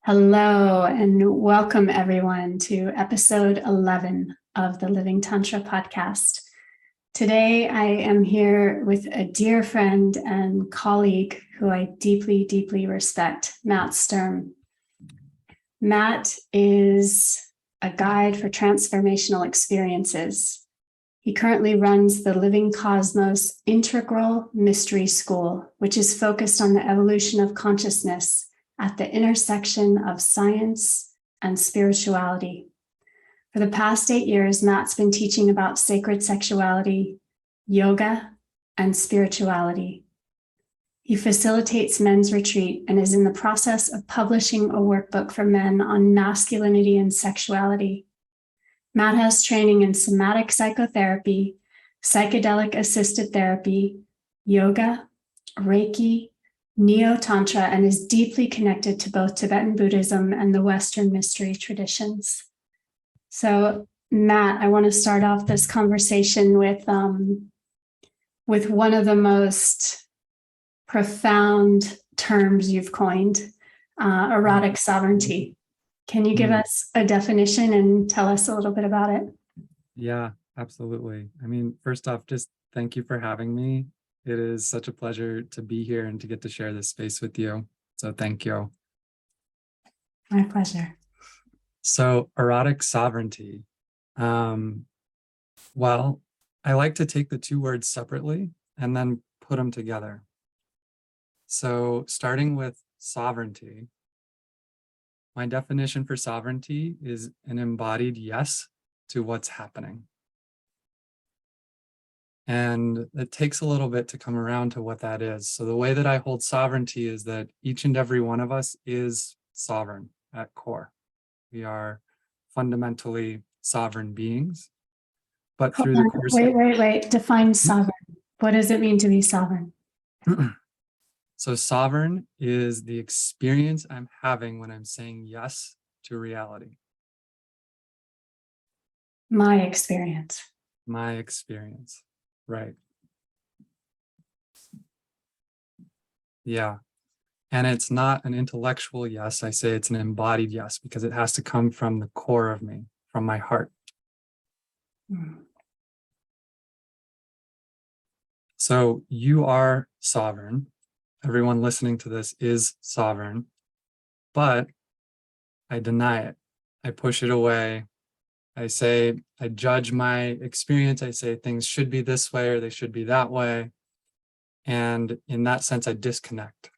Hello and welcome everyone to episode 11 of the Living Tantra podcast. Today I am here with a dear friend and colleague who I deeply, deeply respect, Matt Sturm. Matt is a guide for transformational experiences. He currently runs the Living Cosmos Integral Mystery School, which is focused on the evolution of consciousness at the intersection of science and spirituality. For the past 8 years, Matt's been teaching about sacred sexuality, yoga, and spirituality. He facilitates men's retreat and is in the process of publishing a workbook for men on masculinity and sexuality. Matt has training in somatic psychotherapy, psychedelic-assisted therapy, yoga, Reiki, Neo-Tantra, and is deeply connected to both Tibetan Buddhism and the Western mystery traditions. So, Matt, I want to start off this conversation with one of the most profound terms you've coined, erotic sovereignty. Can you give us a definition and tell us a little bit about it? Yeah, absolutely. I mean, first off, just thank you for having me. It is such a pleasure to be here and to get to share this space with you. So thank you. My pleasure. So erotic sovereignty. Well, I like to take the two words separately and then put them together. So starting with sovereignty, my definition for sovereignty is an embodied yes to what's happening. And it takes a little bit to come around to what that is. So the way that I hold sovereignty is that each and every one of us is sovereign at core. We are fundamentally sovereign beings. But through the course Wait. Define sovereign. What does it mean to be sovereign? So sovereign is the experience I'm having when I'm saying yes to reality. My experience. My experience. Right. Yeah. And it's not an intellectual yes. I say it's an embodied yes because it has to come from the core of me, from my heart. So you are sovereign. Everyone listening to this is sovereign, but I deny it. I push it away. I say, I judge my experience. I say things should be this way or they should be that way. And in that sense, I disconnect.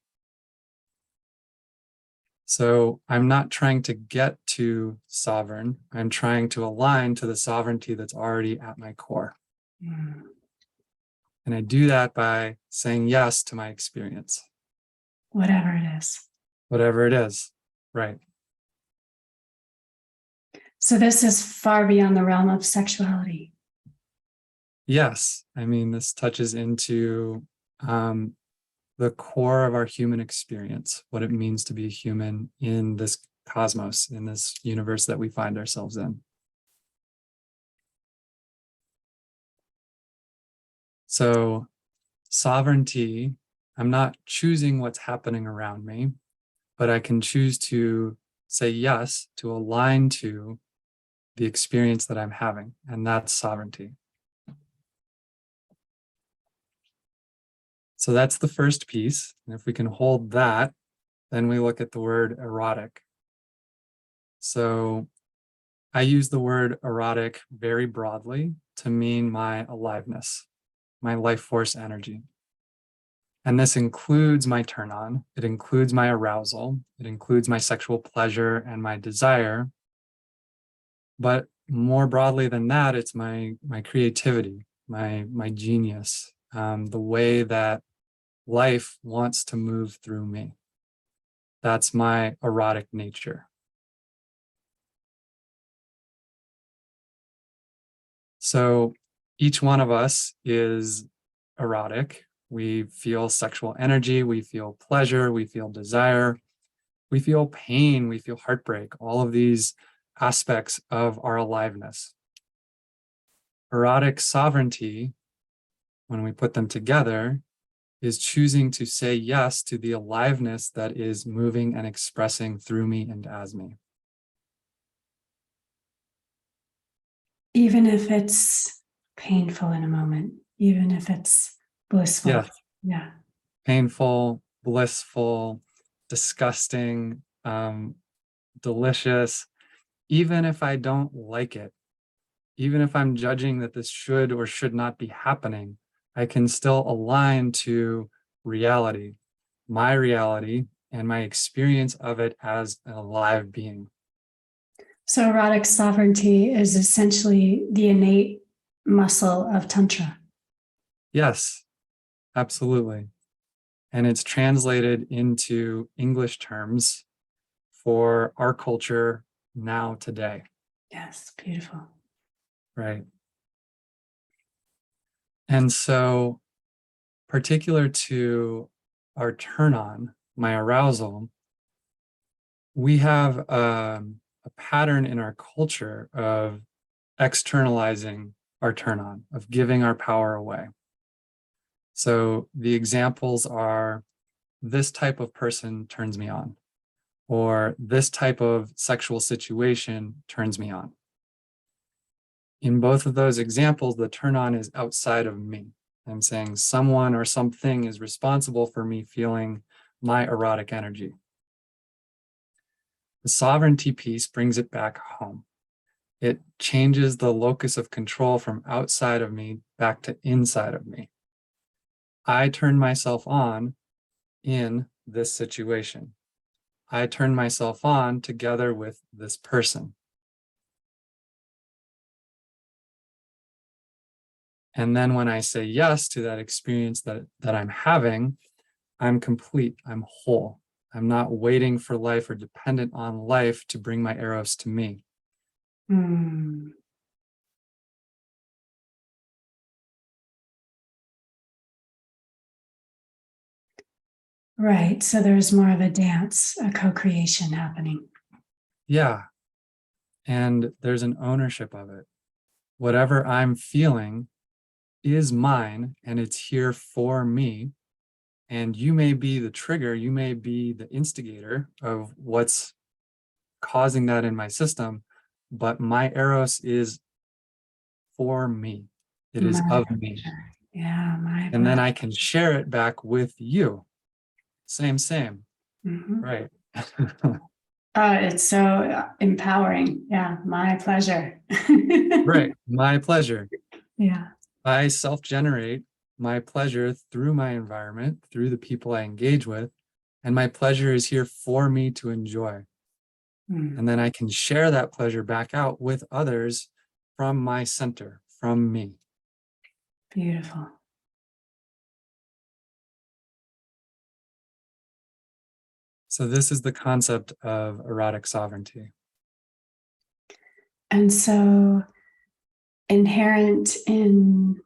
So I'm not trying to get to sovereign. I'm trying to align to the sovereignty that's already at my core. And I do that by saying yes to my experience. Whatever it is. Whatever it is. Right. So this is far beyond the realm of sexuality. Yes. I mean, this touches into the core of our human experience, what it means to be a human in this cosmos, in this universe that we find ourselves in. So sovereignty, I'm not choosing what's happening around me, but I can choose to say yes, to align to the experience that I'm having, and that's sovereignty. So that's the first piece. And if we can hold that, then we look at the word erotic. So I use the word erotic very broadly to mean my aliveness, my life force energy. And this includes my turn on, it includes my arousal, it includes my sexual pleasure and my desire. But more broadly than that, it's my creativity, my genius, the way that life wants to move through me. That's my erotic nature. So each one of us is erotic. We feel sexual energy, we feel pleasure, we feel desire, we feel pain, we feel heartbreak, all of these aspects of our aliveness. Erotic sovereignty, when we put them together, is choosing to say yes to the aliveness that is moving and expressing through me and as me. Even if it's painful in a moment, even if it's blissful. Yes. Yeah. Painful, blissful, disgusting, delicious, even if I don't like it, even if I'm judging that this should or should not be happening, I can still align to reality, my reality, and my experience of it as an alive being. So erotic sovereignty is essentially the innate muscle of Tantra. Yes, absolutely. And it's translated into English terms for our culture now today. Yes, beautiful. Right. And so, particular to our turn on, my arousal, we have a pattern in our culture of externalizing our turn on, of giving our power away. So the examples are, this type of person turns me on, or this type of sexual situation turns me on. In both of those examples, the turn on is outside of me. I'm saying someone or something is responsible for me feeling my erotic energy. The sovereignty piece brings it back home. It changes the locus of control from outside of me back to inside of me. I turn myself on in this situation. I turn myself on together with this person. And then when I say yes to that experience that I'm having, I'm complete, I'm whole. I'm not waiting for life or dependent on life to bring my eros to me. Mm. Right. So there's more of a dance, a co-creation happening. Yeah. And there's an ownership of it. Whatever I'm feeling is mine and it's here for me. And you may be the trigger, you may be the instigator of what's causing that in my system, but my eros is for me. It is My of me. pleasure. Yeah, my And then pleasure. I can share it back with you. Same. Mm-hmm. Right. It's so empowering. Yeah, my pleasure. Right. My pleasure. Yeah. I self-generate my pleasure through my environment, through the people I engage with, and my pleasure is here for me to enjoy. Mm. And then I can share that pleasure back out with others from my center, from me. Beautiful. So this is the concept of erotic sovereignty. And so inherent in,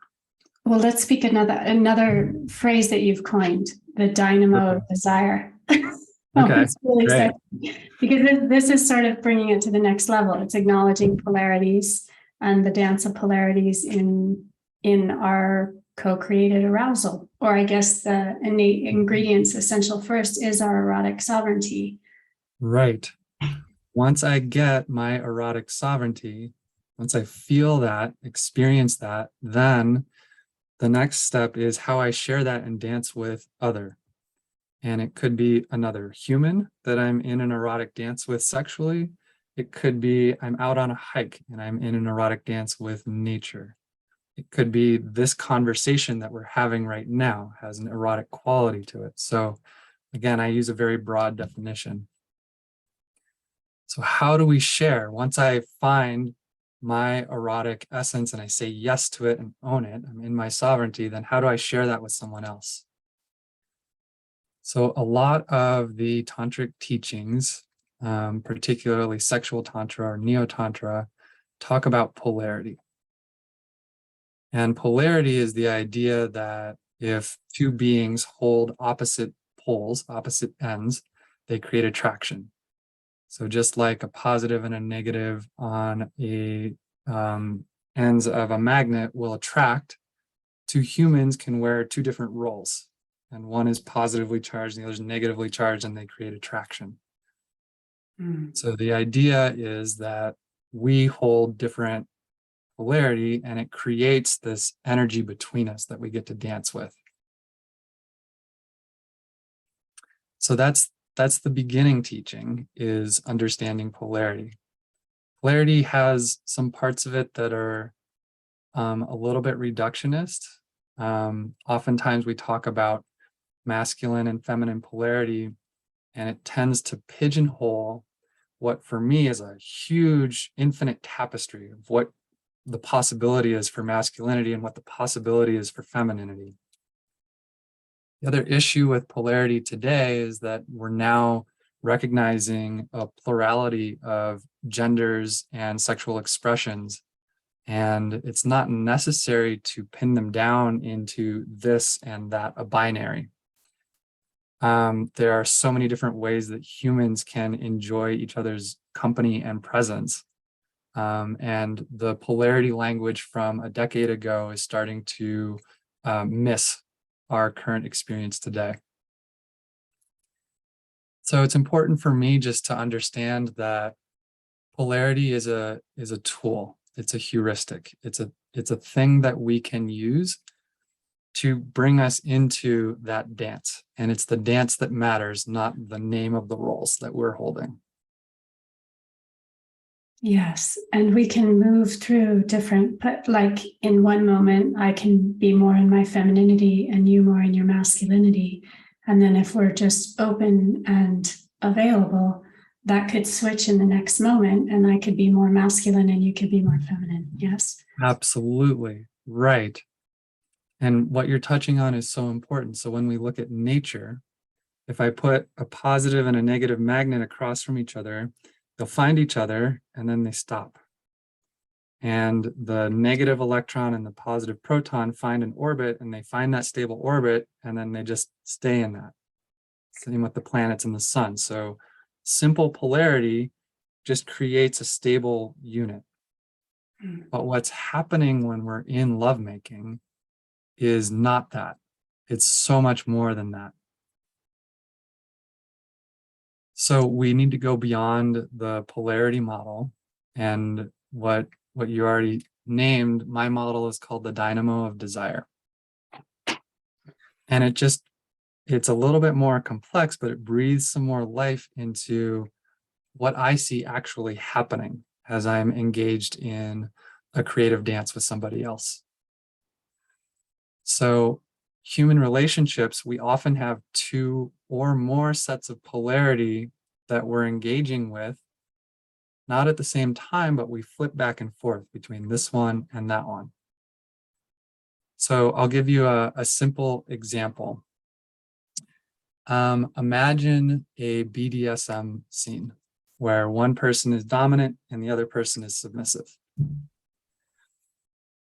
well, let's speak another phrase that you've coined, the dynamo of desire. Oh, Okay, it's really great. exciting because this is sort of bringing it to the next level. It's acknowledging polarities and the dance of polarities in our co-created arousal. Or I guess the innate ingredients essential first is our erotic sovereignty. Right. Once I get my erotic sovereignty, once I feel that, experience that, then the next step is how I share that and dance with other. And it could be another human that I'm in an erotic dance with sexually. It could be I'm out on a hike and I'm in an erotic dance with nature. It could be this conversation that we're having right now has an erotic quality to it. So again, I use a very broad definition. So how do we share? Once I find my erotic essence and I say yes to it and own it, I'm in my sovereignty, then how do I share that with someone else? So a lot of the tantric teachings, particularly sexual tantra or neo-tantra, talk about polarity. And polarity is the idea that if two beings hold opposite poles, opposite ends, they create attraction. So just like a positive and a negative on a ends of a magnet will attract, two humans can wear two different roles. and one is positively charged and the other is negatively charged, and they create attraction. So the idea is that we hold different polarity, and it creates this energy between us that we get to dance with. So that's the beginning teaching, is understanding polarity. Polarity has some parts of it that are a little bit reductionist. Oftentimes we talk about masculine and feminine polarity, and it tends to pigeonhole what for me is a huge infinite tapestry of what the possibility is for masculinity and what the possibility is for femininity. The other issue with polarity today is that we're now recognizing a plurality of genders and sexual expressions, and it's not necessary to pin them down into this and that, a binary. There are so many different ways that humans can enjoy each other's company and presence. And the polarity language from a decade ago is starting to miss our current experience today. So it's important for me just to understand that polarity is a tool. It's a heuristic. It's a thing that we can use to bring us into that dance. And it's the dance that matters, not the name of the roles that we're holding. Yes, and we can move through different, but like in one moment, I can be more in my femininity and you more in your masculinity. And then if we're just open and available, that could switch in the next moment, and I could be more masculine and you could be more feminine. Yes. Absolutely. Right. And what you're touching on is so important. So when we look at nature, if I put a positive and a negative magnet across from each other, they'll find each other and then they stop. And the negative electron and the positive proton find an orbit, and they find that stable orbit, and then they just stay in that. Same with the planets and the sun. So simple polarity just creates a stable unit. But what's happening when we're in lovemaking is not that. It's so much more than that. So we need to go beyond the polarity model, and what you already named. My model is called the dynamo of desire. And it's a little bit more complex, but it breathes some more life into what I see actually happening as I'm engaged in a creative dance with somebody else. So human relationships, we often have two or more sets of polarity that we're engaging with, not at the same time, but we flip back and forth between this one and that one. So I'll give you a simple example. Imagine a BDSM scene where one person is dominant and the other person is submissive.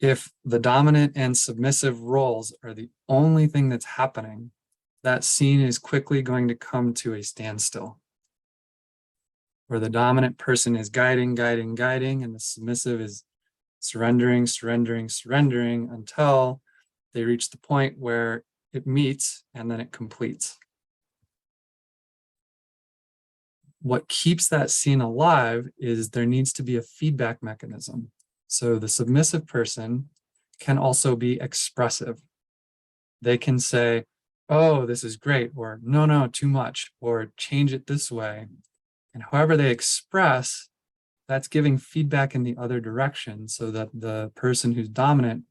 If the dominant and submissive roles are the only thing that's happening, that scene is quickly going to come to a standstill, where the dominant person is guiding, guiding, guiding, and the submissive is surrendering, surrendering, surrendering until they reach the point where it meets and then it completes. What keeps that scene alive is there needs to be a feedback mechanism. So the submissive person can also be expressive. They can say, oh, this is great, or no, no, too much, or change it this way. And however they express, that's giving feedback in the other direction, so that the person who's dominant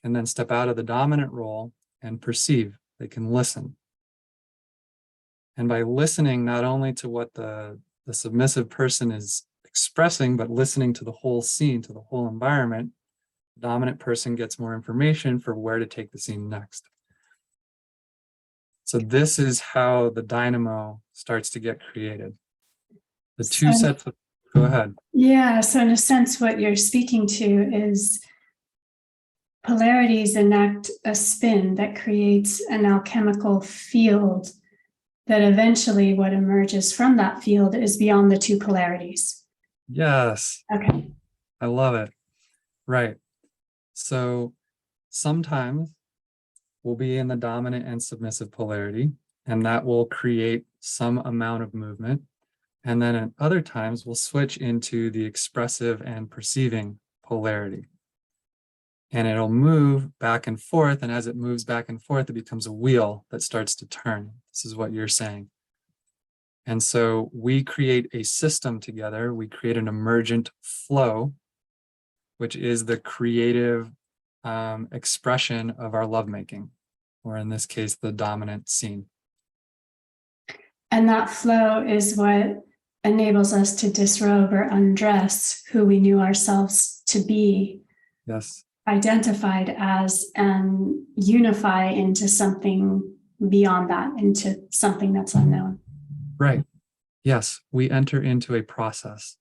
can then step out of the dominant role and perceive. They can listen. And by listening not only to what the submissive person is expressing, but listening to the whole scene, to the whole environment, the dominant person gets more information for where to take the scene next. So this is how the dynamo starts to get created. The two sets of, go ahead. Yeah, so in a sense, what you're speaking to is polarities enact a spin that creates an alchemical field that eventually what emerges from that field is beyond the two polarities. Yes. Okay. I love it. Right. So sometimes we'll be in the dominant and submissive polarity, and that will create some amount of movement. And then at other times, we'll switch into the expressive and perceiving polarity. And it'll move back and forth. And as it moves back and forth, it becomes a wheel that starts to turn. This is what you're saying. And so we create a system together. We create an emergent flow, which is the creative expression of our lovemaking, or in this case, the dominant scene. And that flow is what enables us to disrobe or undress who we knew ourselves to be. Yes. Identified as, and unify into something beyond that, into something that's unknown. Right. Yes. We enter into a process.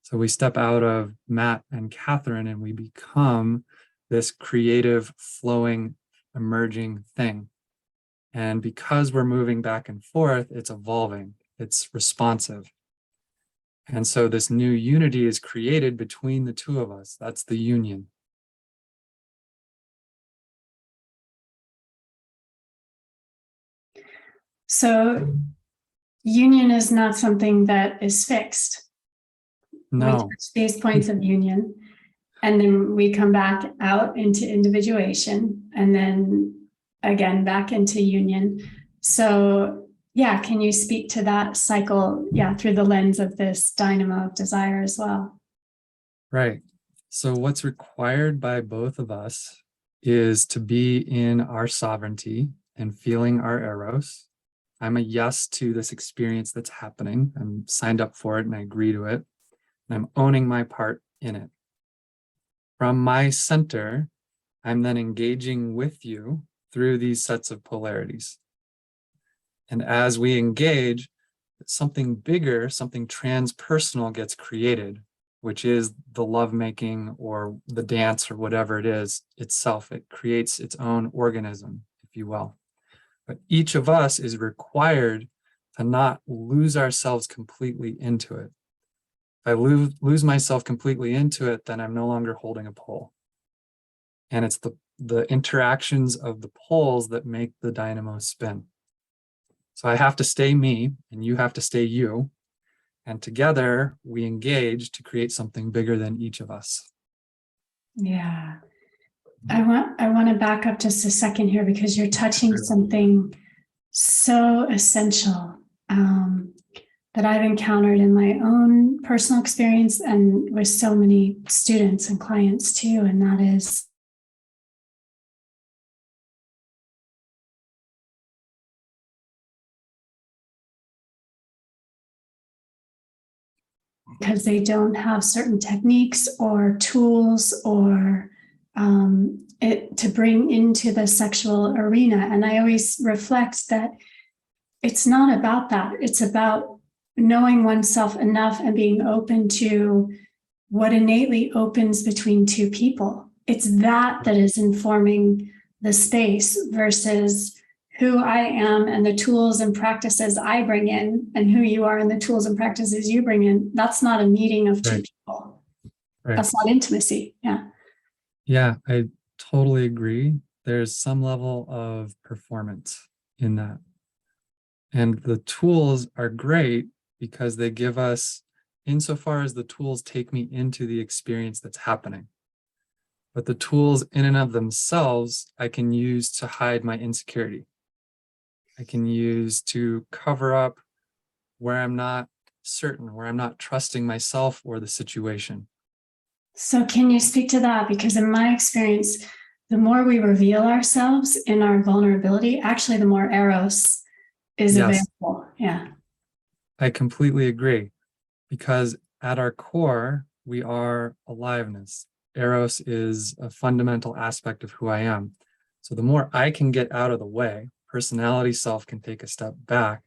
So we step out of Matt and Catherine and we become this creative, flowing, emerging thing. And because we're moving back and forth, it's evolving, it's responsive. And so this new unity is created between the two of us. That's the union. So union is not something that is fixed. No. We touch these points of union, and then we come back out into individuation, and then again back into union. So yeah, can you speak to that cycle, through the lens of this dynamo of desire as well? Right. So what's required by both of us is to be in our sovereignty and feeling our eros. I'm a yes to this experience that's happening. I'm signed up for it and I agree to it. And I'm owning my part in it. From my center, I'm then engaging with you through these sets of polarities. And as we engage, something bigger, something transpersonal gets created, which is the lovemaking or the dance or whatever it is itself. It creates its own organism, if you will. But each of us is required to not lose ourselves completely into it. If I lose myself completely into it, then I'm no longer holding a pole. And it's the interactions of the poles that make the dynamo spin. So I have to stay me and you have to stay you. And together we engage to create something bigger than each of us. Yeah. I want to back up just a second here, because you're touching something so essential that I've encountered in my own personal experience and with so many students and clients too. And that is because they don't have certain techniques or tools or it to bring into the sexual arena. And I always reflect that it's not about that. It's about knowing oneself enough and being open to what innately opens between two people. It's that is informing the space versus who I am and the tools and practices I bring in, and who you are and the tools and practices you bring in. That's not a meeting of two people. Right. That's not intimacy. Yeah. Yeah, I totally agree. There's some level of performance in that. And the tools are great because they give us, insofar as the tools take me into the experience that's happening. But the tools in and of themselves, I can use to hide my insecurity. I can use to cover up where I'm not certain, where I'm not trusting myself or the situation. So can you speak to that? Because in my experience, the more we reveal ourselves in our vulnerability, actually the more eros is available. Yeah. I completely agree, because at our core, we are aliveness. Eros is a fundamental aspect of who I am. So the more I can get out of the way, personality self can take a step back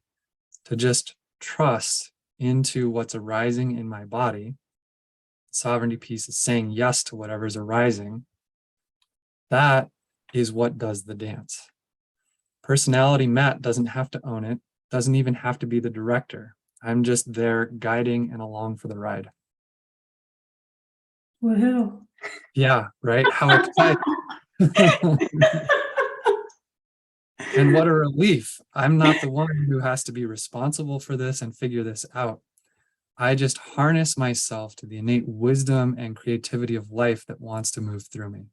to just trust into what's arising in my body. Sovereignty piece is saying yes to whatever's arising. That is what does the dance. Personality Matt doesn't have to own it, doesn't even have to be the director. I'm just there guiding and along for the ride. Woohoo. Yeah, right? How exciting. And what a relief. I'm not the one who has to be responsible for this and figure this out. I just harness myself to the innate wisdom and creativity of life that wants to move through me.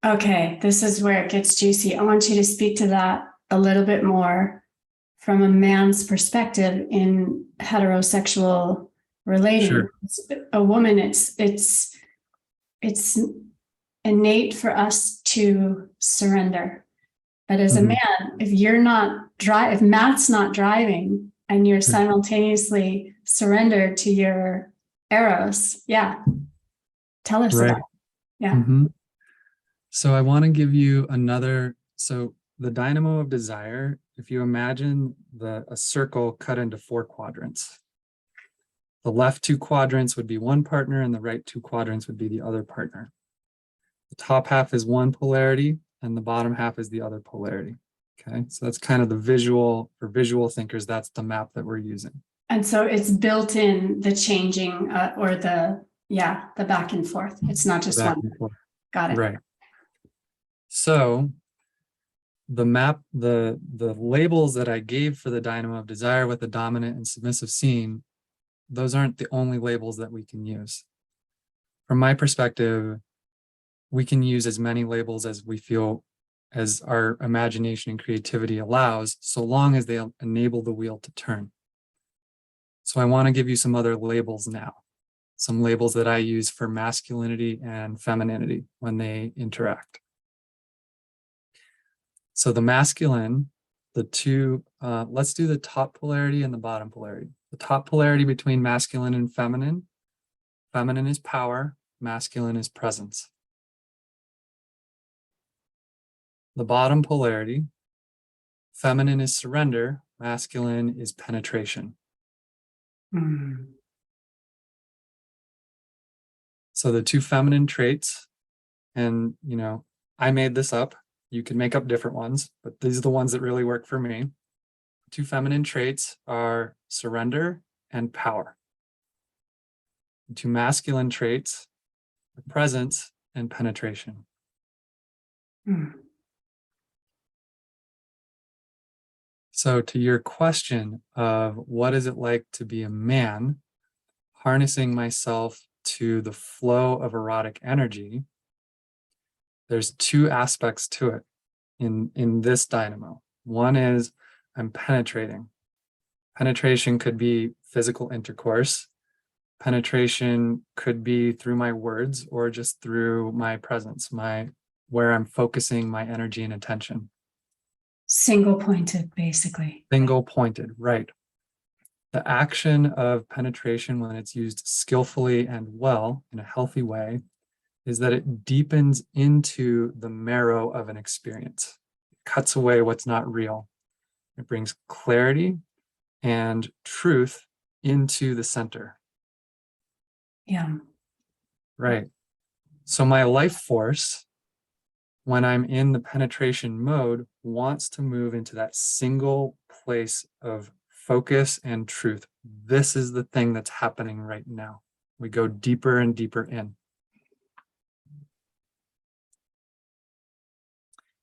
Okay, this is where it gets juicy. I want you to speak to that a little bit more from a man's perspective in heterosexual relating. Sure. A woman, it's innate for us to surrender. But as a man, if Matt's not driving and you're simultaneously surrendered to your eros, yeah. Tell us Right. about it. Yeah. Mm-hmm. So I want to give you so the dynamo of desire, if you imagine a circle cut into 4 quadrants. The left 2 quadrants would be one partner and the right 2 quadrants would be the other partner. The top half is one polarity and the bottom half is the other polarity. Okay, so that's kind of the visual, for visual thinkers, that's the map that we're using. And so it's built in the changing or the back and forth. It's not just one. Got it. Right. So the map, the labels that I gave for the dynamo of desire with the dominant and submissive scene, those aren't the only labels that we can use. From my perspective, we can use as many labels as we feel, as our imagination and creativity allows, so long as they enable the wheel to turn. So I want to give you some other labels now, some labels that I use for masculinity and femininity when they interact. So the masculine, let's do the top polarity and the bottom polarity. The top polarity between masculine and feminine is power, masculine is presence. The bottom polarity, feminine is surrender, masculine is penetration. So the 2 feminine traits, and I made this up. You can make up different ones, but these are the ones that really work for me. 2 feminine traits are surrender and power. The 2 masculine traits are presence and penetration. So to your question of what is it like to be a man, harnessing myself to the flow of erotic energy, there's 2 aspects to it in this dynamo. One is I'm penetrating. Penetration could be physical intercourse. Penetration could be through my words or just through my presence, where I'm focusing my energy and attention. Single pointed, basically. Single pointed, right. The action of penetration, when it's used skillfully and well in a healthy way, is that it deepens into the marrow of an experience. It cuts away what's not real. It brings clarity and truth into the center. Yeah. Right. So my life force, when I'm in the penetration mode, wants to move into that single place of focus and truth. This is the thing that's happening right now. We go deeper and deeper in.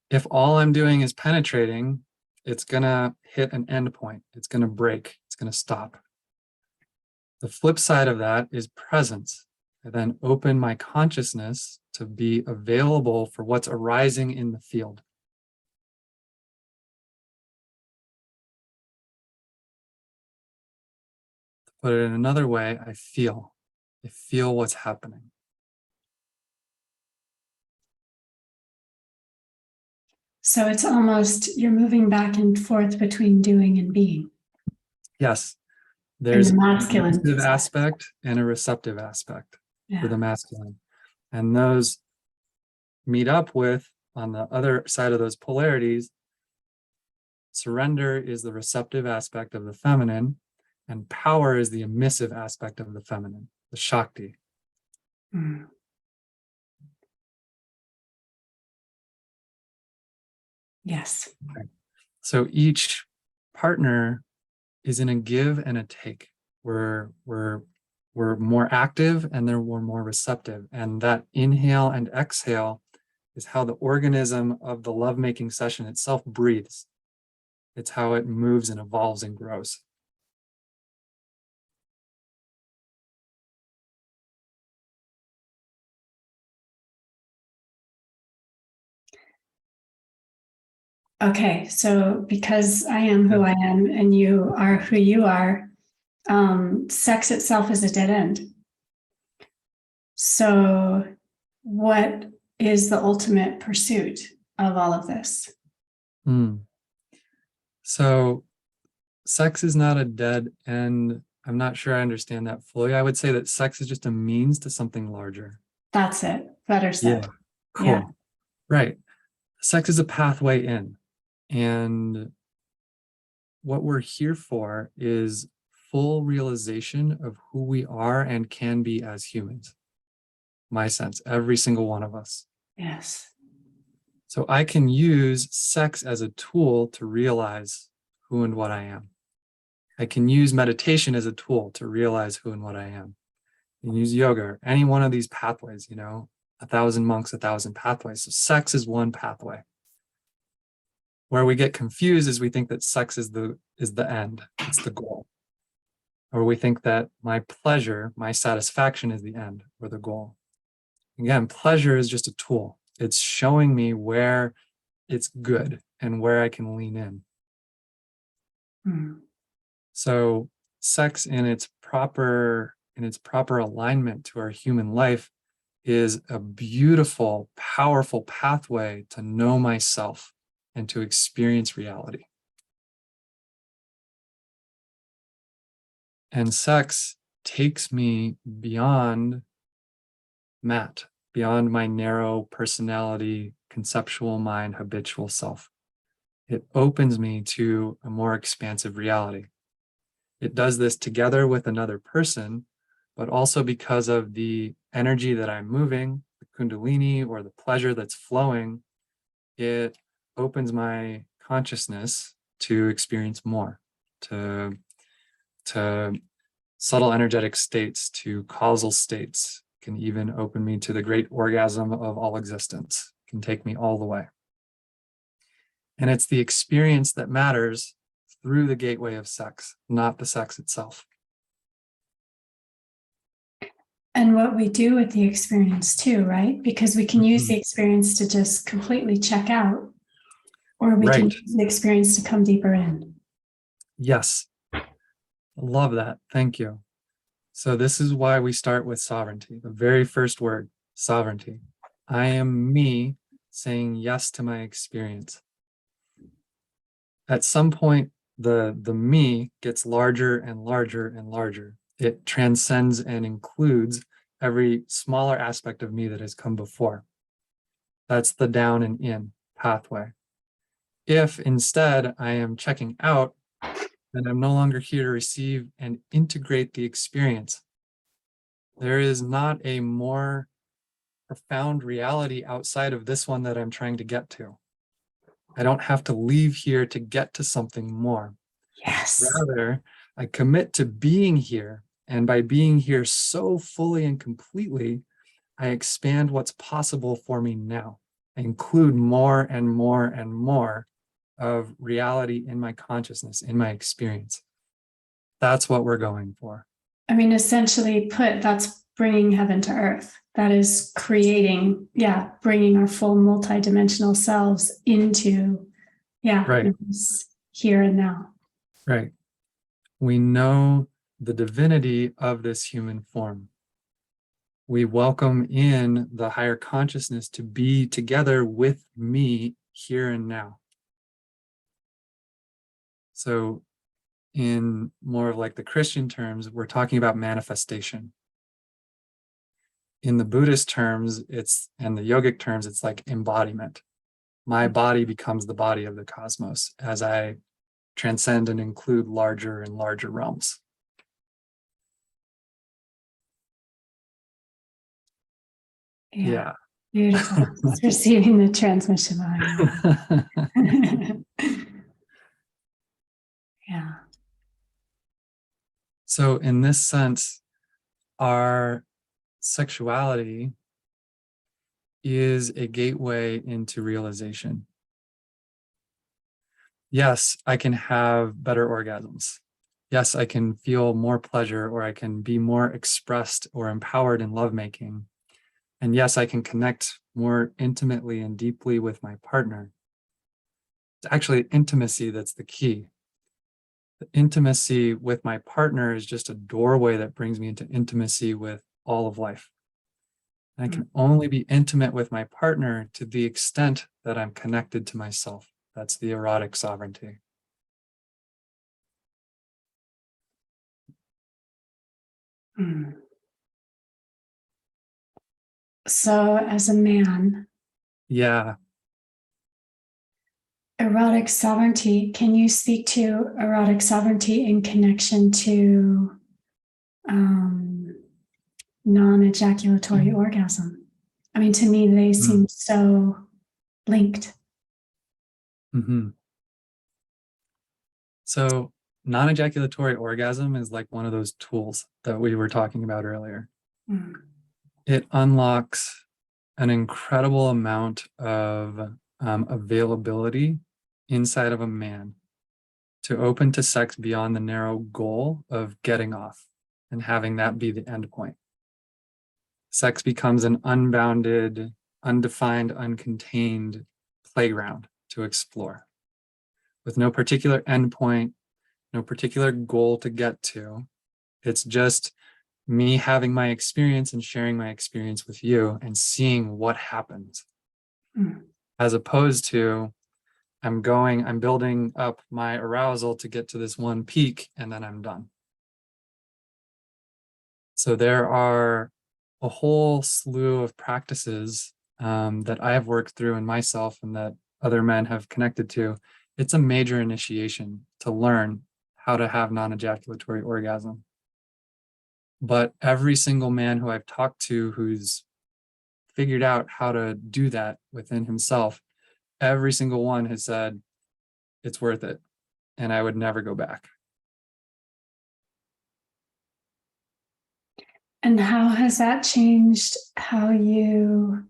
If all I'm doing is penetrating, it's going to hit an end point. It's going to break. It's going to stop. The flip side of that is presence. I then open my consciousness to be available for what's arising in the field. To put it in another way, I feel what's happening. So it's almost, you're moving back and forth between doing and being. Yes, there's a masculine a receptive aspect and a receptive aspect for the masculine. And those meet up with, on the other side of those polarities, surrender is the receptive aspect of the feminine, and power is the emissive aspect of the feminine, the Shakti. Yes. Okay. So each partner is in a give and a take. We're more active and then we're more receptive. And that inhale and exhale is how the organism of the lovemaking session itself breathes. It's how it moves and evolves and grows. Okay, so because I am who I am and you are who you are, sex itself is a dead end. So what is the ultimate pursuit of all of this? So sex is not a dead end. I'm not sure I understand that fully. I would say that sex is just a means to something larger. That's it. Better said. Yeah, cool. Yeah. Right. Sex is a pathway in. And what we're here for is full realization of who we are and can be as humans. My sense, every single one of us. Yes. So I can use sex as a tool to realize who and what I am. I can use meditation as a tool to realize who and what I am. You can use yoga, or any one of these pathways, 1,000 monks, 1,000 pathways. So sex is one pathway. Where we get confused is we think that sex is the end, it's the goal. Or we think that my pleasure, my satisfaction is the end or the goal. Again, pleasure is just a tool. It's showing me where it's good and where I can lean in. So sex in its proper alignment to our human life is a beautiful, powerful pathway to know myself and to experience reality. And sex takes me beyond Matt, beyond my narrow personality, conceptual mind, habitual self. It opens me to a more expansive reality. It does this together with another person, but also because of the energy that I'm moving, the Kundalini or the pleasure that's flowing, it opens my consciousness to experience more, to subtle energetic states, to causal states. Can even open me to the great orgasm of all existence, can take me all the way. And it's the experience that matters through the gateway of sex, not the sex itself. And what we do with the experience too, right? Because we can use the experience to just completely check out, or we can use the experience to come deeper in. Yes. I love that. Thank you. So this is why we start with sovereignty. The very first word, sovereignty. I am me saying yes to my experience. At some point, the me gets larger and larger and larger. It transcends and includes every smaller aspect of me that has come before. That's the down and in pathway. If instead I am checking out, then I'm no longer here to receive and integrate the experience. There is not a more profound reality outside of this one that I'm trying to get to. I don't have to leave here to get to something more. Yes. Rather, I commit to being here. And by being here so fully and completely, I expand what's possible for me now. I include more and more and more of reality in my consciousness, in my experience. That's what we're going for. I mean, essentially that's bringing heaven to earth. That is creating, bringing our full multidimensional selves into, here and now. Right. We know the divinity of this human form. We welcome in the higher consciousness to be together with me here and now. So in more of like the Christian terms, we're talking about manifestation. In the Buddhist terms, and the yogic terms, it's like embodiment. My body becomes the body of the cosmos as I transcend and include larger and larger realms. Yeah. Beautiful. It's receiving the transmission behind. Yeah. So in this sense, our sexuality is a gateway into realization. Yes, I can have better orgasms. Yes, I can feel more pleasure, or I can be more expressed or empowered in lovemaking. And yes, I can connect more intimately and deeply with my partner. It's actually intimacy that's the key. The intimacy with my partner is just a doorway that brings me into intimacy with all of life. And I can only be intimate with my partner to the extent that I'm connected to myself. That's the erotic sovereignty. So, as a man, Yeah. erotic sovereignty, can you speak to erotic sovereignty in connection to non-ejaculatory orgasm? I mean, to me, they seem so linked. Mm-hmm. So non-ejaculatory orgasm is like one of those tools that we were talking about earlier. It unlocks an incredible amount of availability inside of a man to open to sex beyond the narrow goal of getting off and having that be the end point. Sex becomes an unbounded, undefined, uncontained playground to explore with no particular endpoint, no particular goal to get to. It's just me having my experience and sharing my experience with you and seeing what happens. As opposed to I'm building up my arousal to get to this one peak and then I'm done. So there are a whole slew of practices that I have worked through in myself and that other men have connected to. It's a major initiation to learn how to have non-ejaculatory orgasm. But every single man who I've talked to who's figured out how to do that within himself, every single one has said, it's worth it, and I would never go back. And how has that changed how you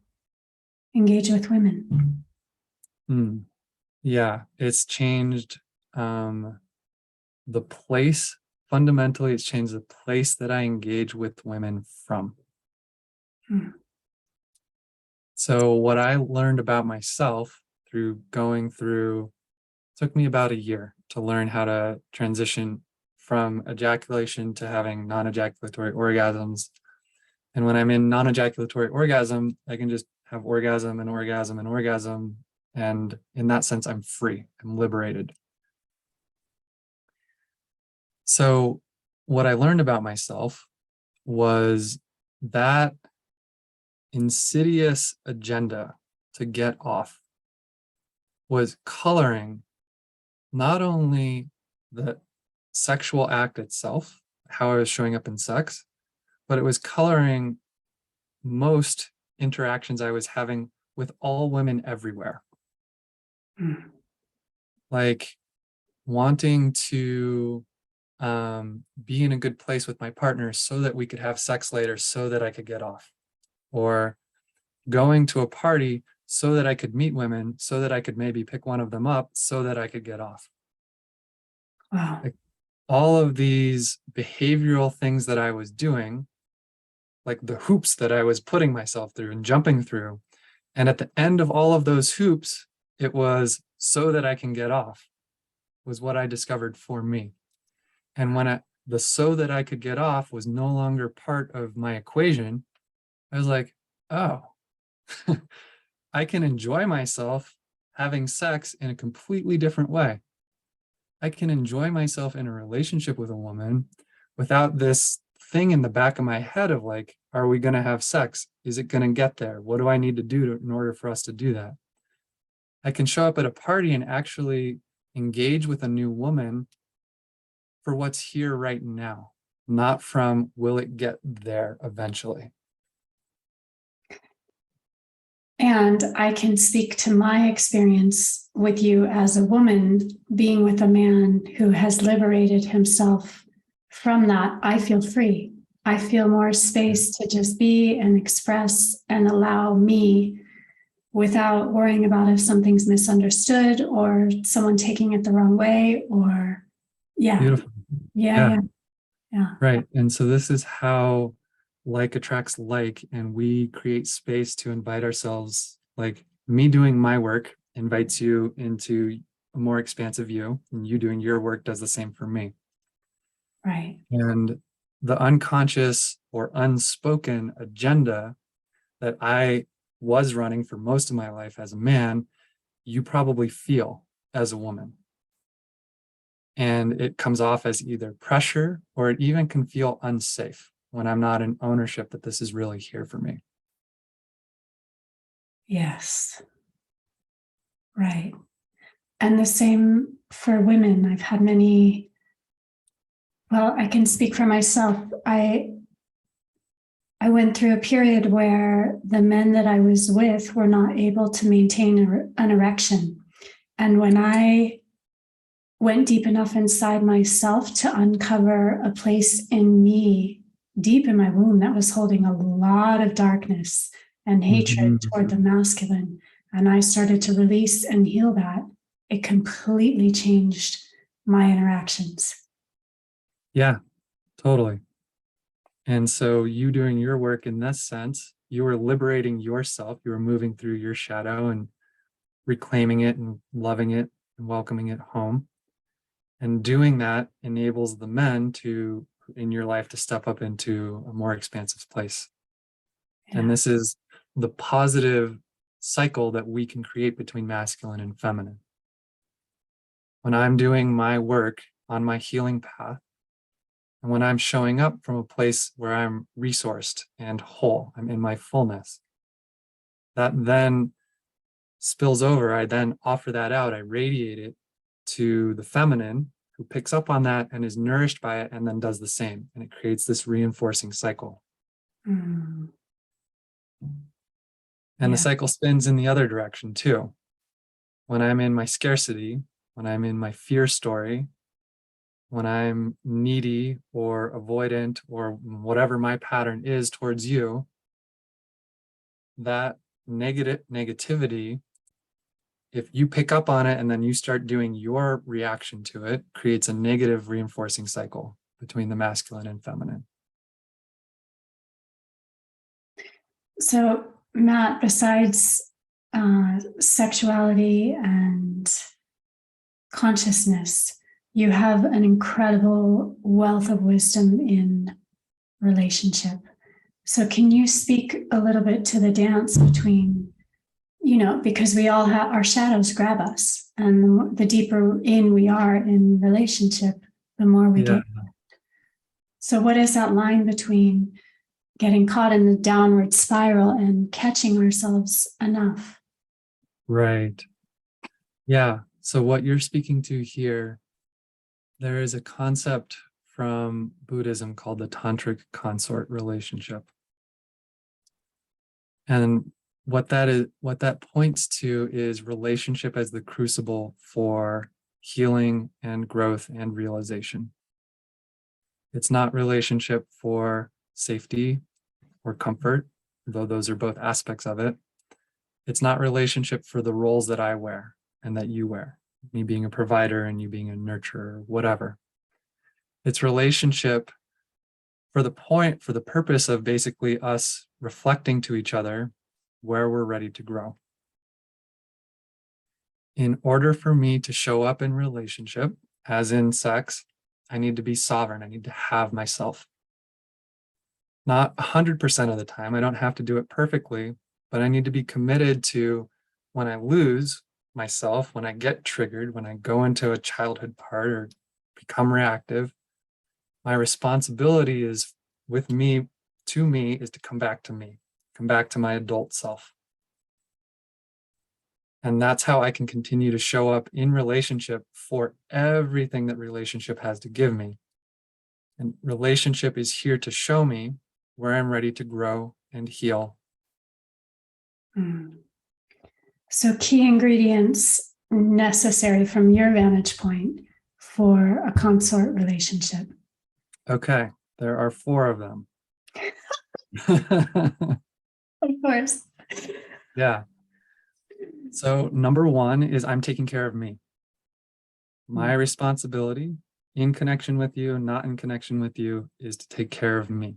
engage with women? Yeah, it's changed the place. Fundamentally, it's changed the place that I engage with women from. So what I learned about myself through going through, took me about a year to learn how to transition from ejaculation to having non-ejaculatory orgasms. And when I'm in non-ejaculatory orgasm, I can just have orgasm and orgasm and orgasm. And in that sense, I'm free, I'm liberated. So what I learned about myself was that insidious agenda to get off was coloring not only the sexual act itself, how I was showing up in sex, but it was coloring most interactions I was having with all women everywhere. Like wanting to be in a good place with my partner so that we could have sex later so that I could get off, or going to a party so that I could meet women so that I could maybe pick one of them up so that I could get off. Wow. Like all of these behavioral things that I was doing, like the hoops that I was putting myself through and jumping through. And at the end of all of those hoops, it was so that I can get off, was what I discovered for me. And when the so that I could get off was no longer part of my equation, I was like, oh, I can enjoy myself having sex in a completely different way. I can enjoy myself in a relationship with a woman without this thing in the back of my head of like, are we going to have sex? Is it going to get there? What do I need to do in order for us to do that? I can show up at a party and actually engage with a new woman for what's here right now, not from will it get there eventually. And I can speak to my experience with you as a woman being with a man who has liberated himself from that. I feel free. I feel more space to just be and express and allow me without worrying about if something's misunderstood or someone taking it the wrong way or, yeah. Beautiful. Yeah. Yeah. Right. And so this is how like attracts like, and we create space to invite ourselves, like me doing my work invites you into a more expansive you, and you doing your work does the same for me. Right. And the unconscious or unspoken agenda that I was running for most of my life as a man, you probably feel as a woman. And it comes off as either pressure or it even can feel unsafe when I'm not in ownership that this is really here for me. Yes. Right. And the same for women. I've had many, well, I can speak for myself. I went through a period where the men that I was with were not able to maintain an erection. And when I went deep enough inside myself to uncover a place in me, deep in my womb, that was holding a lot of darkness and hatred toward the masculine, and I started to release and heal that, it completely changed my interactions. Yeah, totally. And so you doing your work in this sense, you were liberating yourself, you were moving through your shadow and reclaiming it and loving it and welcoming it home. And doing that enables the men to, in your life, to step up into a more expansive place. Yeah. And this is the positive cycle that we can create between masculine and feminine. When I'm doing my work on my healing path, and when I'm showing up from a place where I'm resourced and whole, I'm in my fullness, that then spills over. I then offer that out, I radiate it to the feminine, who picks up on that and is nourished by it and then does the same. And it creates this reinforcing cycle. Mm. And the cycle spins in the other direction too. When I'm in my scarcity, when I'm in my fear story, when I'm needy or avoidant or whatever my pattern is towards you, that negativity, if you pick up on it and then you start doing your reaction to it, creates a negative reinforcing cycle between the masculine and feminine. So, Matt, besides sexuality and consciousness, you have an incredible wealth of wisdom in relationship. So, can you speak a little bit to the dance between, because we all have our shadows grab us, and the deeper in we are in relationship, the more we get. So, what is that line between getting caught in the downward spiral and catching ourselves enough? Right. Yeah. So what you're speaking to here, there is a concept from Buddhism called the tantric consort relationship. And what that points to is relationship as the crucible for healing and growth and realization. It's not relationship for safety or comfort, though those are both aspects of it. It's not relationship for the roles that I wear and that you wear, me being a provider and you being a nurturer, whatever. It's relationship for the purpose of basically us reflecting to each other where we're ready to grow. In order for me to show up in relationship, as in sex, I need to be sovereign. I need to have myself. Not 100% of the time. I don't have to do it perfectly, but I need to be committed to, when I lose myself, when I get triggered, when I go into a childhood part or become reactive, my responsibility is with me, to me, is to come back to me, come back to my adult self. And that's how I can continue to show up in relationship for everything that relationship has to give me. And relationship is here to show me where I'm ready to grow and heal. So, key ingredients necessary from your vantage point for a consort relationship. Okay, there are 4 of them. Of course. Yeah. So number one is I'm taking care of me. My responsibility in connection with you, not in connection with you, is to take care of me.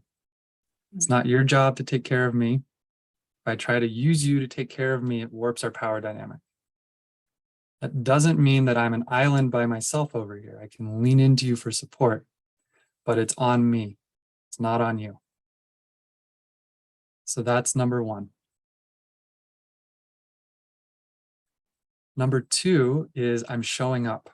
It's not your job to take care of me. If I try to use you to take care of me, it warps our power dynamic. That doesn't mean that I'm an island by myself over here. I can lean into you for support, but it's on me. It's not on you. So that's number one. Number two is I'm showing up.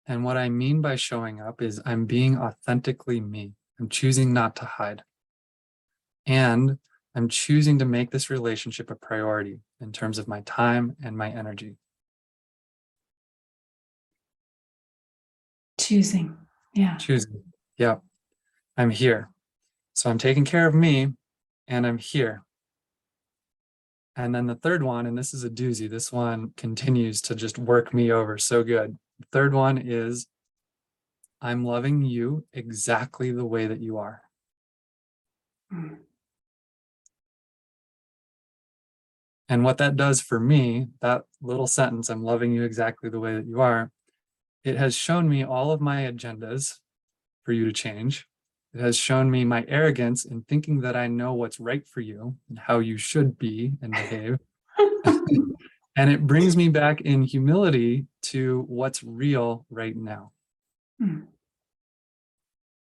And what I mean by showing up is I'm being authentically me. I'm choosing not to hide. And I'm choosing to make this relationship a priority in terms of my time and my energy. Choosing. Yeah. Choosing. Yeah. I'm here. So I'm taking care of me and I'm here. And then the third one, and this is a doozy, this one continues to just work me over so good. The third one is I'm loving you exactly the way that you are. Mm. And what that does for me, that little sentence, I'm loving you exactly the way that you are, it has shown me all of my agendas for you to change. It has shown me my arrogance in thinking that I know what's right for you and how you should be and behave. And it brings me back in humility to what's real right now. Mm.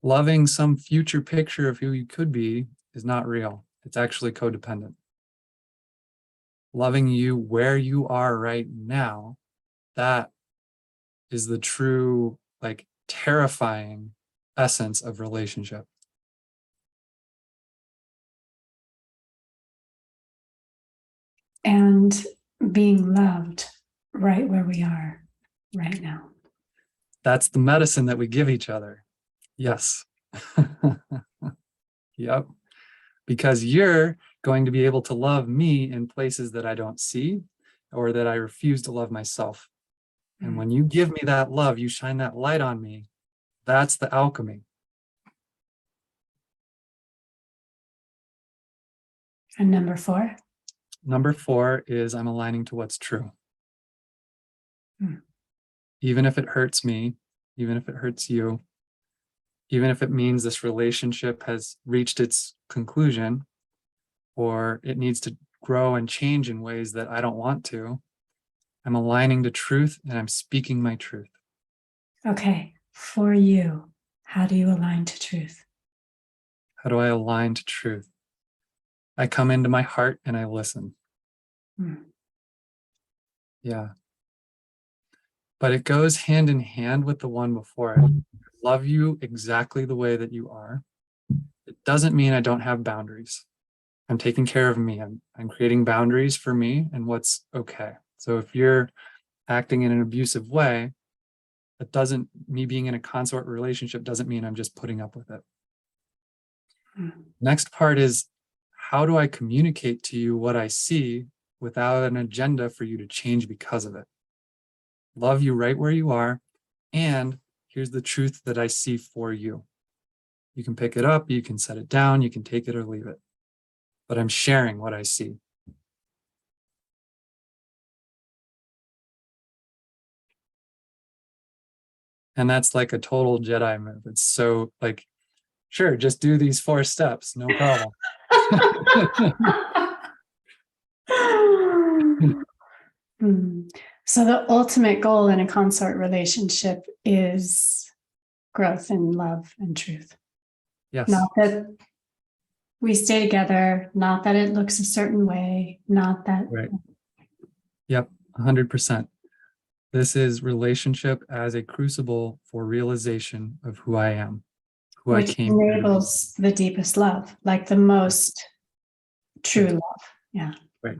Loving some future picture of who you could be is not real. It's actually codependent. Loving you where you are right now, that is the true, like, terrifying essence of relationship. And being loved right where we are right now. That's the medicine that we give each other. Yes. Yep. Because you're going to be able to love me in places that I don't see or that I refuse to love myself. And when you give me that love, you shine that light on me. That's the alchemy. And number four? Number four is I'm aligning to what's true. Mm. Even if it hurts me, even if it hurts you, even if it means this relationship has reached its conclusion or it needs to grow and change in ways that I don't want to, I'm aligning to truth and I'm speaking my truth. Okay, for you, how do you align to truth? How do I align to truth? I come into my heart and I listen. Mm. Yeah. But it goes hand in hand with the one before it. Love you exactly the way that you are. It doesn't mean I don't have boundaries. I'm taking care of me. I'm creating boundaries for me and what's okay. So if you're acting in an abusive way, that doesn't, me being in a consort relationship doesn't mean I'm just putting up with it. Mm. Next part is, how do I communicate to you what I see without an agenda for you to change because of it? Love you right where you are. And here's the truth that I see for you. You can pick it up, you can set it down, you can take it or leave it. But I'm sharing what I see. And that's like a total Jedi move. It's so like, sure, just do these 4 steps, no problem. Mm. So the ultimate goal in a consort relationship is growth and love and truth. Yes. Not that we stay together, not that it looks a certain way, not that. Right. Yep, 100%. This is relationship as a crucible for realization of who I am, who I Which came here to be. enables the deepest love, like the most true Right. love. Yeah. Right.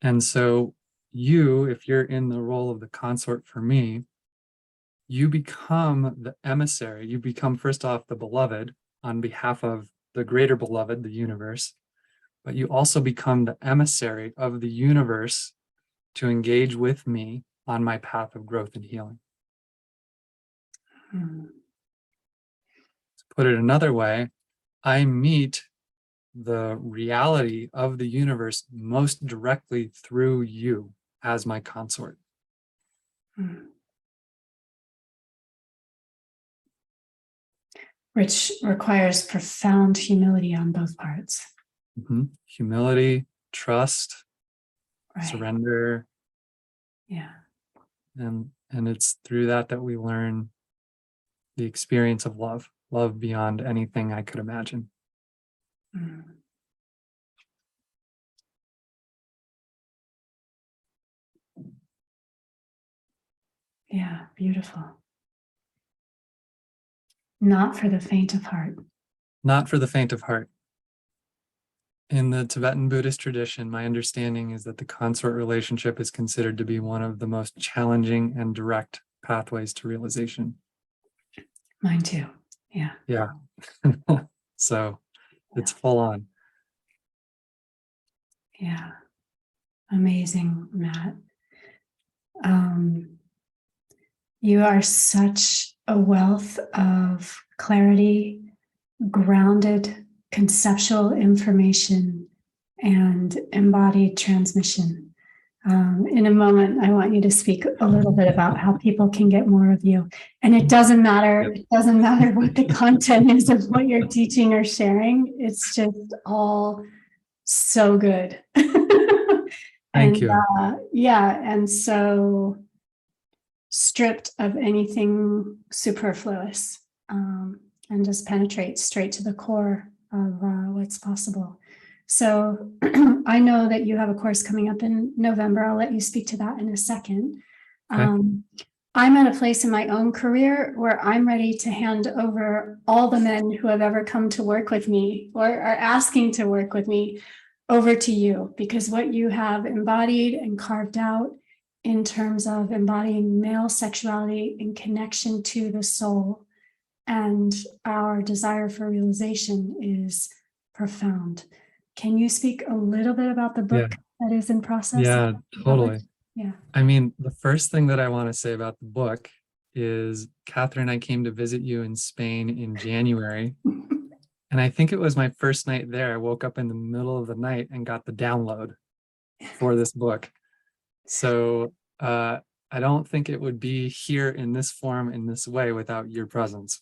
And so you, if you're in the role of the consort for me, you become the emissary. You become, first off, the beloved on behalf of the greater beloved, the universe, but you also become the emissary of the universe to engage with me on my path of growth and healing. Mm. To put it another way, I meet the reality of the universe most directly through you as my consort. Which requires profound humility on both parts. Humility, trust, Right. surrender. Yeah. And it's through that we learn the experience of love beyond anything I could imagine. Yeah, beautiful. Not for the faint of heart. Not for the faint of heart. In the Tibetan Buddhist tradition, my understanding is that the consort relationship is considered to be one of the most challenging and direct pathways to realization. Mine too. Yeah. Yeah. So it's full on. Yeah. Amazing, Matt. You are such a wealth of clarity, grounded conceptual information, and embodied transmission. In a moment, I want you to speak a little bit about how people can get more of you. And it doesn't matter. Yep. It doesn't matter what the content is of what you're teaching or sharing. It's just all so good. Thank you. And so stripped of anything superfluous, and just penetrate straight to the core of what's possible. So I know that you have a course coming up in November. I'll let you speak to that in a second. Okay. I'm at a place in my own career where I'm ready to hand over all the men who have ever come to work with me or are asking to work with me over to you, because what you have embodied and carved out in terms of embodying male sexuality in connection to the soul and our desire for realization is profound. Can you speak a little bit about the book that is in process? Yeah, totally. Yeah. I mean, the first thing that I want to say about the book is Catherine and I came to visit you in Spain in January. And I think it was my first night there. I woke up in the middle of the night and got the download for this book. So I don't think it would be here in this form, in this way, without your presence.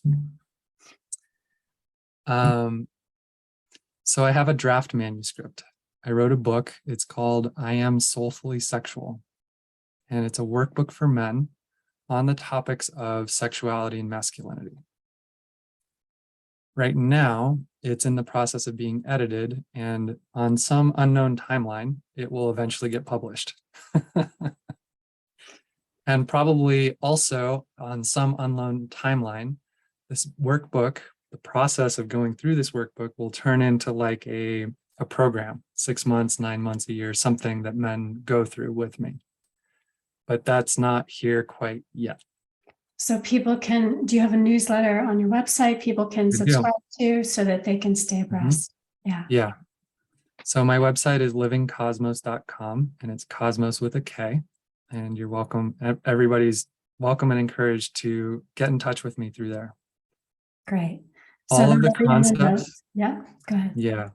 So I have a draft manuscript. I wrote a book. It's called I Am Soulfully Sexual. And it's a workbook for men on the topics of sexuality and masculinity. Right now, it's in the process of being edited, and on some unknown timeline, it will eventually get published. And probably also on some unknown timeline, this workbook, the process of going through this workbook will turn into like a program, 6 months, 9 months, a year, something that men go through with me. But that's not here quite yet. So people can, do you have a newsletter on your website people can subscribe to so that they can stay abreast? Yeah. So my website is livingcosmos.com, and it's cosmos with a K. And you're welcome. Everybody's welcome and encouraged to get in touch with me through there. Great. All of the concepts. Yeah, go ahead. Yeah.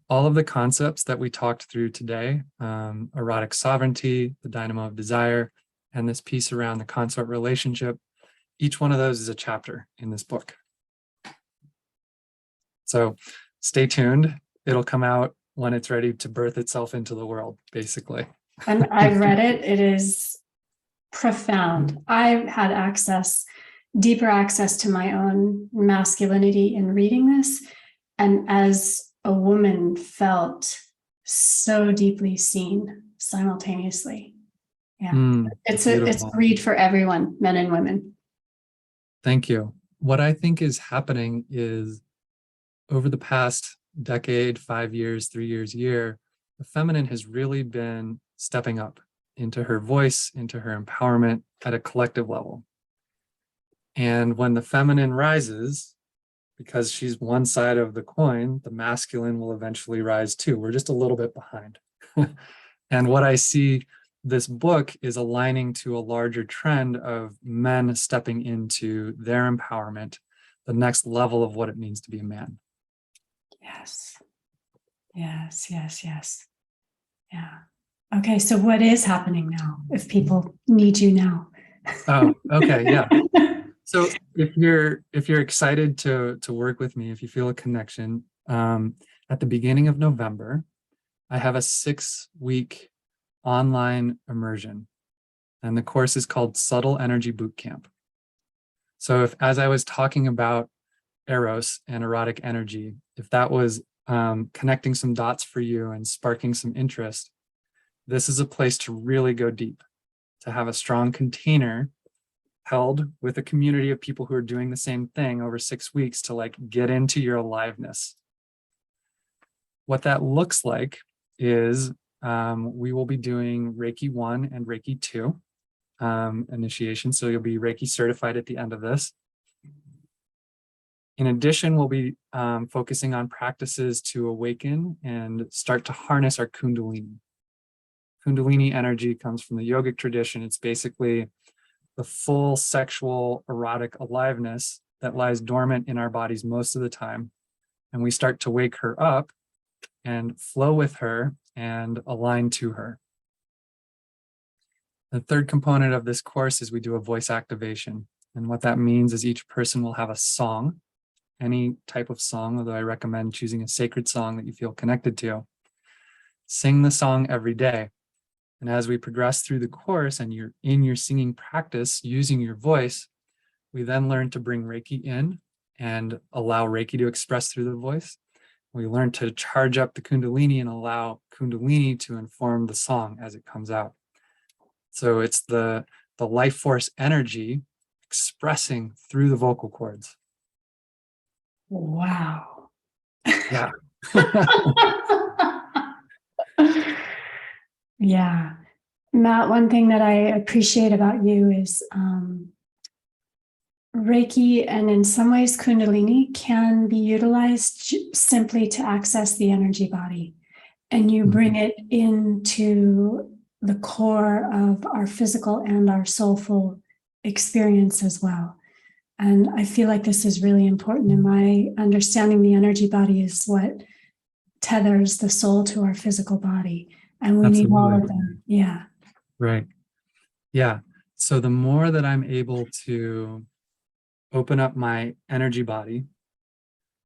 All of the concepts that we talked through today, erotic sovereignty, the dynamo of desire, and this piece around the consort relationship, each one of those is a chapter in this book. So stay tuned. It'll come out when it's ready to birth itself into the world, basically. And I've read it. It is profound. I've had deeper access to my own masculinity in reading this. And as a woman, felt so deeply seen simultaneously. Yeah. It's a read for everyone, men and women. Thank you. What I think is happening is over the past decade, 5 years, 3 years, year, the feminine has really been stepping up into her voice, into her empowerment at a collective level. And when the feminine rises, because she's one side of the coin, the masculine will eventually rise too. We're just a little bit behind. And what I see this book is aligning to a larger trend of men stepping into their empowerment, the next level of what it means to be a man. Yes. Yes, yes, yes. Yeah. Okay, so what is happening now if people need you now? Oh, okay, yeah. So if you're excited to work with me, if you feel a connection, at the beginning of November, I have a 6-week online immersion, and the course is called Subtle-Energy Bootcamp. So if, as I was talking about Eros and erotic energy, if that was connecting some dots for you and sparking some interest, this is a place to really go deep, to have a strong container held with a community of people who are doing the same thing over 6 weeks to like get into your aliveness. What that looks like is we will be doing Reiki I and Reiki II initiation. So you'll be Reiki certified at the end of this. In addition, we'll be focusing on practices to awaken and start to harness our Kundalini. Kundalini energy comes from the yogic tradition. It's basically the full sexual erotic aliveness that lies dormant in our bodies most of the time. And we start to wake her up and flow with her and align to her. The third component of this course is we do a voice activation. And what that means is each person will have a song, any type of song, although I recommend choosing a sacred song that you feel connected to. Sing the song every day. And as we progress through the course and you're in your singing practice using your voice, we then learn to bring Reiki in and allow Reiki to express through the voice. We learn to charge up the Kundalini and allow Kundalini to inform the song as it comes out. So it's the life force energy expressing through the vocal cords. Wow. Yeah. Yeah. Matt, one thing that I appreciate about you is Reiki and in some ways Kundalini can be utilized simply to access the energy body. And you bring it into the core of our physical and our soulful experience as well. And I feel like this is really important. In my understanding, the energy body is what tethers the soul to our physical body. And we need all of them. Yeah. Right. Yeah. So the more that I'm able to open up my energy body,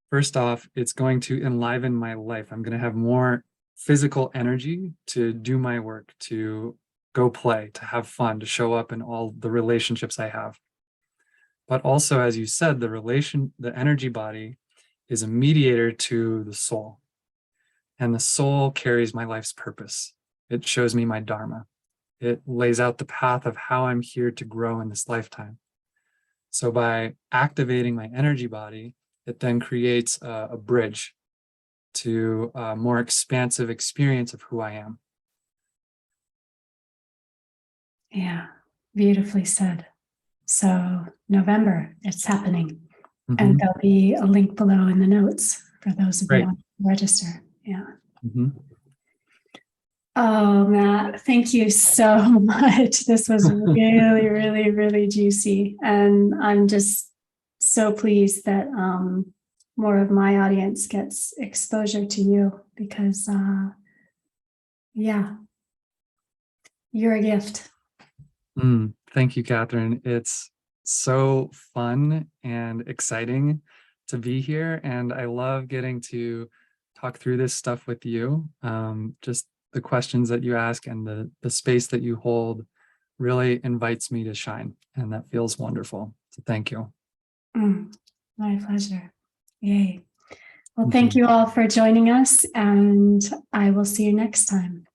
first off, it's going to enliven my life. I'm going to have more physical energy to do my work, to go play, to have fun, to show up in all the relationships I have. But also, as you said, the energy body is a mediator to the soul. And the soul carries my life's purpose. It shows me my dharma. It lays out the path of how I'm here to grow in this lifetime. So by activating my energy body, it then creates a bridge to a more expansive experience of who I am. Yeah, beautifully said. So November, it's happening. And there'll be a link below in the notes for those of you who register. Yeah. Oh, Matt, thank you so much. This was really, really, really juicy. And I'm just so pleased that more of my audience gets exposure to you because, yeah, you're a gift. Thank you, Catherine. It's so fun and exciting to be here. And I love getting to talk through this stuff with you. Just the questions that you ask and the space that you hold really invites me to shine. And that feels wonderful. So thank you. My pleasure. Yay. Well, thank you all for joining us, and I will see you next time.